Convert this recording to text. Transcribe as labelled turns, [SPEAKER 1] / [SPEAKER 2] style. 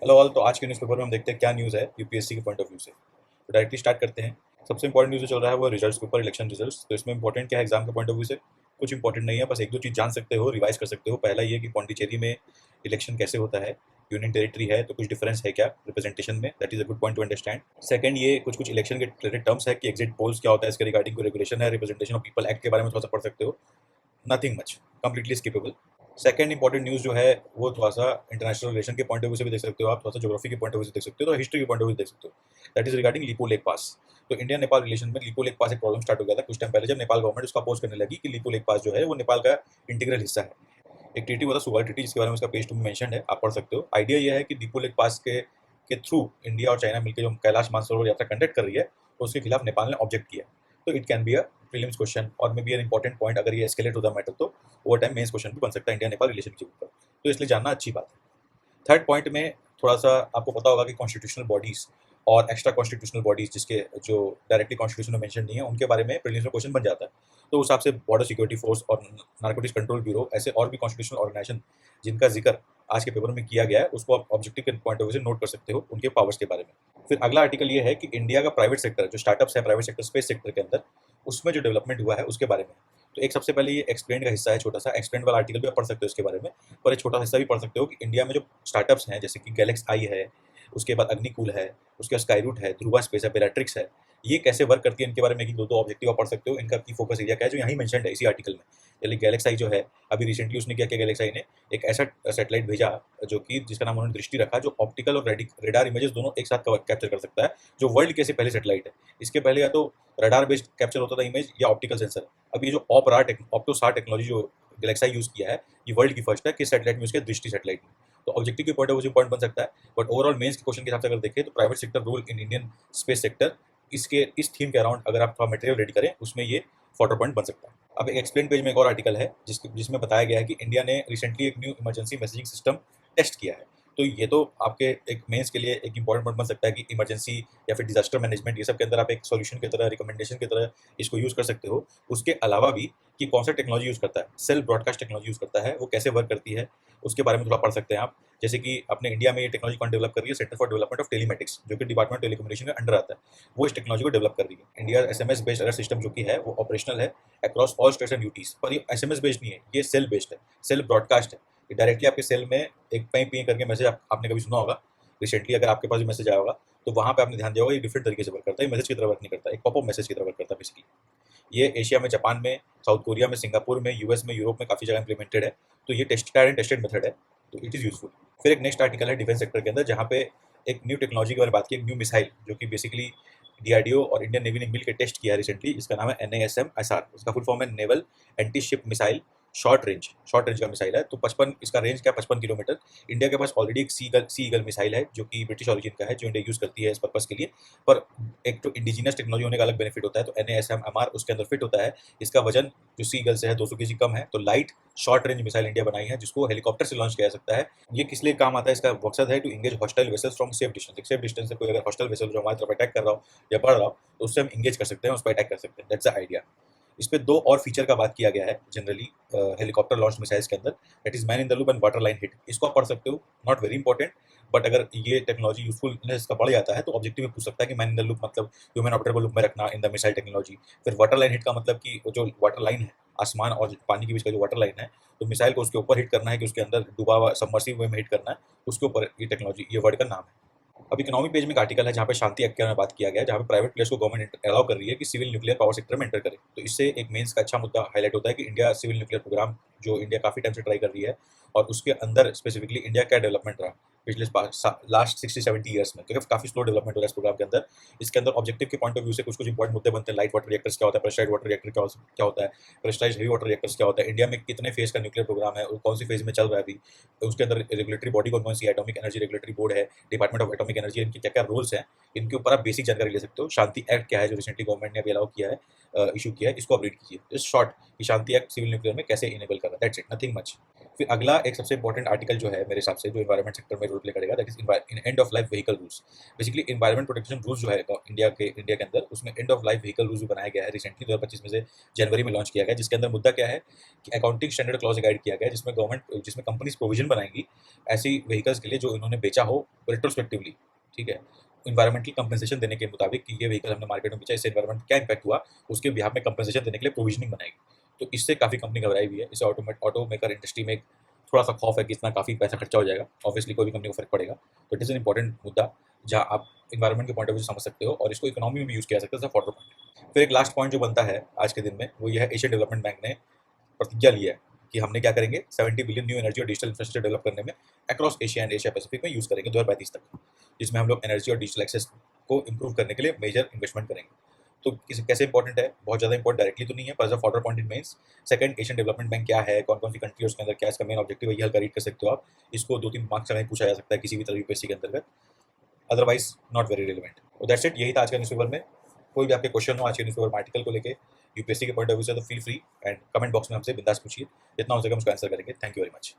[SPEAKER 1] Hello all. तो आज के न्यूज़पेपर में हम देखते हैं क्या न्यूज़ है यूपीएससी के पॉइंट ऑफ व्यू से। तो डायरेक्टली स्टार्ट करते हैं। सबसे इंपॉर्टेंट न्यूज़ जो चल रहा है वो रिजल्ट्स के ऊपर, इलेक्शन रिजल्ट्स। तो इसमें इंपॉर्टेंट क्या है एग्जाम के पॉइंट ऑफ व्यू से? कुछ इंपॉर्टेंट नहीं है, बस एक दो चीज़ जान सकते हो, रिवाइज कर सकते हो। पहला ये कि पौंडीचेरी में इलेक्शन कैसे होता है, यूनियन टेरिटरी है तो कुछ डिफरेंस है क्या रिप्रेजेंटेशन में, that is a good point two understand. Second, ये कुछ कुछ इलेक्शन के रिलेटेड टर्म्स है कि एग्जिट पोल्स क्या होता है, इसके रिगार्डिंग कोई रेगुलेशन है, रिप्रेजेंटेशन ऑफ पीपल एक्ट के बारे में थोड़ा सा पढ़ सकते हो। Nothing much, completely skippable. Second important news जो है वो थोड़ा सा इंटरनेशनल रिलेशन के पॉइंट ऑफ व्यू से भी देख सकते हो आप, थोड़ा सा ज्योग्राफी के पॉइंट ऑफ व्यू से देख सकते हो, तो हिस्ट्री के पॉइंट ऑफ व्यू से देख सकते हो। That is regarding Lipulekh pass. तो इंडिया नेपाल रिलेशन में लिपो लेक पास एक प्रॉब्लम स्टार्ट हो गया था कुछ टाइम पहले, जब नेपाल गवर्नमेंट उसका अपोज करने लगी कि लिपो लेक पास जो है वो नेपाल का इंटीग्रल हिस्सा है। एक ट्रीटी हुआ था सुगाल ट्रीटी, जिसके बारे में उसका पेज 2 में मेंशन है, आप पढ़ सकते हो। आइडिया यह है कि लिपो लेक पास के थ्रू इंडिया और चाइना मिलकर जो कैलाश मानसरोवर यात्रा कंडक्ट कर रही है, तो उसके खिलाफ नेपाल ने ऑब्जेक्ट किया। तो it can be a prelims question और may be an important point, अगर ये एस्केलेट होता मैटर तो ओवर टाइम मेंस क्वेश्चन भी बन सकता है इंडिया नेपाल रिलेशन के ऊपर। तो इसलिए जानना अच्छी बात है। थर्ड पॉइंट में थोड़ा सा आपको पता होगा कि कॉन्स्टिट्यूशनल बॉडीज और एक्स्ट्रा कॉन्स्टिट्यूशनल बॉडीज जिसके जो डायरेक्टली कॉन्स्टिट्यूशन में मेंशन नहीं है, उनके बारे में प्रीलिम्स में क्वेश्चन बन जाता है। तो उस हिसाब से बॉर्डर सिक्योरिटी फोर्स और नारकोटिक्स कंट्रोल ब्यूरो, ऐसे और भी कॉन्स्टिट्यूशनल ऑर्गेनाइजेशन जिनका जिक्र आज के पेपर में किया गया है, उसको आप ऑब्जेक्टिव के पॉइंट ऑफ व्यू से नोट कर सकते हो उनके पावर्स के बारे में। फिर अगला आर्टिकल ये है कि इंडिया का प्राइवेट सेक्टर जो स्टार्टअप्स है, प्राइवेट सेक्टर स्पेस सेक्टर के अंदर, उसमें जो डेवलपमेंट हुआ है उसके बारे में। तो एक सबसे पहले ये एक्सप्लेन का हिस्सा है, छोटा सा एक्सप्लेन वाला आर्टिकल भी आप पढ़ सकते हो इसके बारे में। पर एक छोटा हिस्सा भी पढ़ सकते हो कि इंडिया में जो स्टार्टअप्स हैं, जैसे कि गैलेक्स आई है, उसके बाद अग्निकूल है, उसके बाद स्काईरूट है, ध्रुवा स्पेस है, बेलाट्रिक्स है, ये कैसे वर्क करती है इनके बारे में एक दो दो ऑब्जेक्टिव आप पढ़ सकते हो। इनका की फोकस एरिया क्या है जो यहाँ मेंशन है इसी आर्टिकल में। जैसे गैलेक्स आई जो है, अभी रिसेंटली उसने क्या किया, गैलेक्स आई ने एक ऐसा सैटेलाइट भेजा जो कि जिसका नाम उन्होंने दृष्टि रखा, जो ऑप्टिकल और रेडार इमेजेस दोनों एक साथ कैप्चर कर सकता है, जो वर्ल्ड की ऐसी पहली सैटेलाइट है। इसके पहले या तो रडार बेस्ड कैप्चर होता था इमेज या ऑप्टिकल सेंसर। अब ये जो ऑप्टोसार टेक्नोलॉजी जो गैलेक्साई यूज किया है, ये वर्ल्ड की फर्स्ट है कि सैटेलाइट में, उसके दृष्टि सैटेलाइट में। तो ऑब्जेक्टिव के पॉइंट ऑफ व्यू से पॉइंट बन सकता है। बट ओवरऑल मेंस के क्वेश्चन के हिसाब से अगर देखें तो private sector role in Indian space sector, इसके इस थीम के अराउंड अगर आप थोड़ा मटेरियल रेडी करें, उसमें ये फॉटर पॉइंट बन सकता है। अब एक एक्सप्लेन पेज में एक और आर्टिकल है जिसमें बताया गया है कि इंडिया ने रिसेंटली एक new emergency messaging system test किया है। तो ये तो आपके एक मेंस के लिए एक इंपॉर्टेंट पॉइंट बन सकता है कि इमरजेंसी या फिर डिजास्टर मैनेजमेंट, ये सब के अंदर आप एक सॉल्यूशन की तरह, रिकमेंडेशन की तरह इसको यूज कर सकते हो। उसके अलावा भी कि कौन सा टेक्नोलॉजी यूज करता है, सेल ब्रॉडकास्ट टेक्नोलॉजी यूज करता है, वो कैसे वर्क करती है, उसके बारे में थोड़ा पढ़ सकते हैं आप। जैसे कि अपने इंडिया में ये टेक्नोलॉजी कौन डेवलप कर रही है, centre for development of telematics, जो कि डिपार्टमेंट टेलीकम्युनिकेशन के अंडर आता है, वो इस टेक्नोलॉजी को डेवलप कर रही है। India SMS based alert system जो कि है वो ऑपरेशनल है across all states and UTs. पर ये एसएमएस बेस्ड नहीं है, ये सेल बेस्ड है, सेल ब्रॉडकास्ट है। ये डायरेक्टली आपके सेल में एक पई पी करके मैसेज आपने कभी सुना होगा रिसेंटली, अगर आपके पास भी मैसेज आया होगा तो वहाँ पे आपने ध्यान दिया होगा, ये डिफरेंट तरीके से वर्क करता है, मैसेज की तरह वर्क नहीं करता, एक पॉपअप मैसेज की तरह वर्क करता है बेसिकली। ये एशिया में, जापान में, साउथ कोरिया में, सिंगापुर में, यूएस में, यूरोप में काफ़ी जगह इंप्लीमेंटेड है। तो ये टेस्टेड एंड टेस्टेड मेथड है, तो इट इज़ यूजफुल। फिर एक नेक्स्ट आर्टिकल है डिफेंस सेक्टर के अंदर, जहाँ पे एक न्यू टेक्नोलॉजी के बारे में बात की, एक न्यू मिसाइल जो कि बेसिकली डीआरडीओ और इंडियन नेवी ने मिल के टेस्ट किया है रिसेंटली। इसका नाम है NASM-SR, इसका फुल फॉर्म है naval anti ship missile short range का मिसाइल है। तो 55 इसका रेंज क्या, 55 किलोमीटर। इंडिया के पास ऑलरेडी एक सी ईगल मिसाइल है जो कि ब्रिटिश ऑरिजिन का है, जो इंडिया यूज़ करती है इस पर्पज़ के लिए। पर एक तो इंडिजिनस टेक्नोलॉजी होने का अलग बेनिफिट होता है, तो NASM-MR उसके अंदर फिट होता है। इसका वजन जो सी ईगल से है 200 kg कम है। तो light short range missile India बनाई है, जिसको हेलीकॉप्टर से लॉन्च किया जा सकता है। ये किस लिए काम आता है, इसका मकसद है to engage hostile vessels from safe distance. एक सेफ डिस्टेंस से कोई अगर हॉस्टाइल वेसल जो हमारी तरफ अटैक कर रहा हो या बढ़ रहा हो, तो उससे हम इंगेज कर सकते हैं, उस पर अटैक कर सकते हैं। That's the idea. इस पे दो और फीचर का बात किया गया है जनरली हेलीकॉप्टर लॉन्च मिसाइल्स के अंदर, that is man in the loop and water line hit. इसको आप पढ़ सकते हो, नॉट वेरी इंपॉर्टेंट। बट अगर ये टेक्नोलॉजी यूजफुलनेस का बढ़ जाता है तो ऑब्जेक्टिव में पूछ सकता है कि मैन इन द लूप मतलब ह्यूमन ऑपरेटर को लूप में रखना इन द मिसाइल टेक्नोलॉजी। फिर वाटर लाइन हिट का मतलब कि वो जो वाटर लाइन है, आसमान और पानी के बीच का जो वाटर लाइन है, तो मिसाइल को उसके ऊपर हिट करना है कि उसके अंदर डूबा हुआ सबमर्सिव वे में हिट करना है, उसके ऊपर ये टेक्नोलॉजी, ये वर्ड का नाम है। अब इकोनॉमी पेज में एक आर्टिकल है जहाँ पे शांति एक्ट के बारे में बात किया गया है, जहाँ पे प्राइवेट प्लेयर्स को गवर्नमेंट अलाउ कर रही है कि सिविल न्यूक्लियर पावर सेक्टर में एंटर करे। तो इससे एक मेंस का अच्छा मुद्दा हाईलाइट होता है कि इंडिया सिविल न्यूक्लियर प्रोग्राम जो इंडिया काफी टाइम से ट्राई कर रही है, और उसके अंदर स्पेसिफिकली इंडिया क्या डेवलपमेंट रहा पिछले लास्ट 60-70 ईयर्स में, क्योंकि काफी स्लो डेवलपमेंट हो रहा है इस प्रोग्राम के अंदर। इसके अंदर ऑब्जेक्टिव के पॉइंट ऑफ व्यू से कुछ कुछ इंपॉर्टेंट मुद्दे बनते हैं। लाइट वाटर रिएक्टर्स क्या होता है, प्रेशराइज्ड वाटर रिएक्टर क्या होता है, प्रेशराइज्ड हेवी वाटर रिएक्टर्स क्या होता है, इंडिया में कितने फेज का न्यूक्लियर प्रोग्राम है और कौन सी फेज में चल रहा है अभी, उसके अंदर रेगुलेटरी बॉडी कौन कौन सी है, एटॉमिक एनर्जी रेगुलेटरी बोर्ड है, डिपार्टमेंट ऑफ एटॉमिक एनर्जी, इनके क्या क्या रोल्स हैं, इनके ऊपर आप बेसिक जानकारी ले सकते हो। शांति एक्ट क्या है जो रिसेंटली गवर्नमेंट ने अभी अलाउ किया है, इशू किया है, इसको आप रीड कीजिए। जस्ट शॉर्ट कि शांति एक्ट सिविल न्यूक्लियर में कैसे इनेबल कर रहा है, दैट्स इट, नथिंग मच। फिर अगला एक सबसे इंपॉर्टेंट आर्टिकल जो है मेरे हिसाब से, जो एनवायरमेंट सेक्टर में रोल प्ले करेगा, that is end of life vehicle rules. Basically environment protection rules जो है इंडिया के अंदर, उसमें end of life vehicle rules बनाया गया है रिसेंटली 2025 में से जनवरी में लॉन्च किया गया, जिसके अंदर मुद्दा क्या है कि अकाउंटिंग स्टैंडर्ड क्लॉज गाइड किया गया है, जिसमें कंपनीज प्रोविजन बनाएंगी ऐसी व्हीकल्स के लिए जो इन्होंने बेचा हो रेट्रोस्पेक्टिवली, ठीक है, इन्वायरमेंटल कंपनसेशन देने के मुताबिक कि ये व्हीकल हमने मार्केट में बेचा, इससे एनवायरमेंट क्या इंपैक्ट हुआ, उसके बिहाफ में कंपनसेशन देने के लिए प्रोविजनिंग बनाएगी। तो इससे काफ़ी कंपनी घबराई हुई है। इससे ऑटो मेकर इंडस्ट्री में थोड़ा सा खौफ है कि इतना काफ़ी पैसा खर्चा हो जाएगा, ऑब्वियसली कोई भी कंपनी को फर्क पड़ेगा। तो इट इज़ एन इंपॉर्टेंट मुद्दा जहाँ आप इन्वायरमेंट के पॉइंट ऑफ व्यू से समझ सकते हो, और इसको इकोनॉमी में भी यूज़ किया जा सकता है फॉर पॉइंट। फिर एक लास्ट पॉइंट जो बनता है आज के दिन में, वो यह है एशियन डेवलपमेंट बैंक ने प्रतिज्ञा ली है कि हमने क्या करेंगे, 70 बिलियन न्यू एनर्जी और डिजिटल इंफ्रास्ट्रक्चर डेवलप करने में across Asia and Asia Pacific में यूज़ करेंगे 2035 तक, जिसमें हम लोग एनर्जी और डिजिटल एक्सेस को इम्प्रूव करने के लिए मेजर इन्वेस्टमेंट करेंगे। तो कैसे इंपॉर्टेंट है, बहुत ज़्यादा इंपॉर्टेंट डायरेक्टली तो नहीं है, पर as a fodder point in mains. Second, Asian development bank क्या है, कौन कौन सी कंट्री है उसके अंदर, क्या इसका मेन ऑब्जेक्टिव है, ये हल्का रीड कर सकते हो आप। इसको 2-3 मार्क्स में पूछा जा सकता है किसी भी तरह यूपीएससी के अंतर्गत, otherwise not very relevant. That's it, यही था आज का न्यूज़पेपर में। कोई भी आपके क्वेश्चन हो आज के न्यूज़पेपर आर्टिकल को लेके यूपीएससी के पॉइंट ऑफ व्यू से, तो feel free and comment box में हमसे बिंदास पूछिए, जितना हो सके हम उसको आंसर करेंगे। Thank you very much.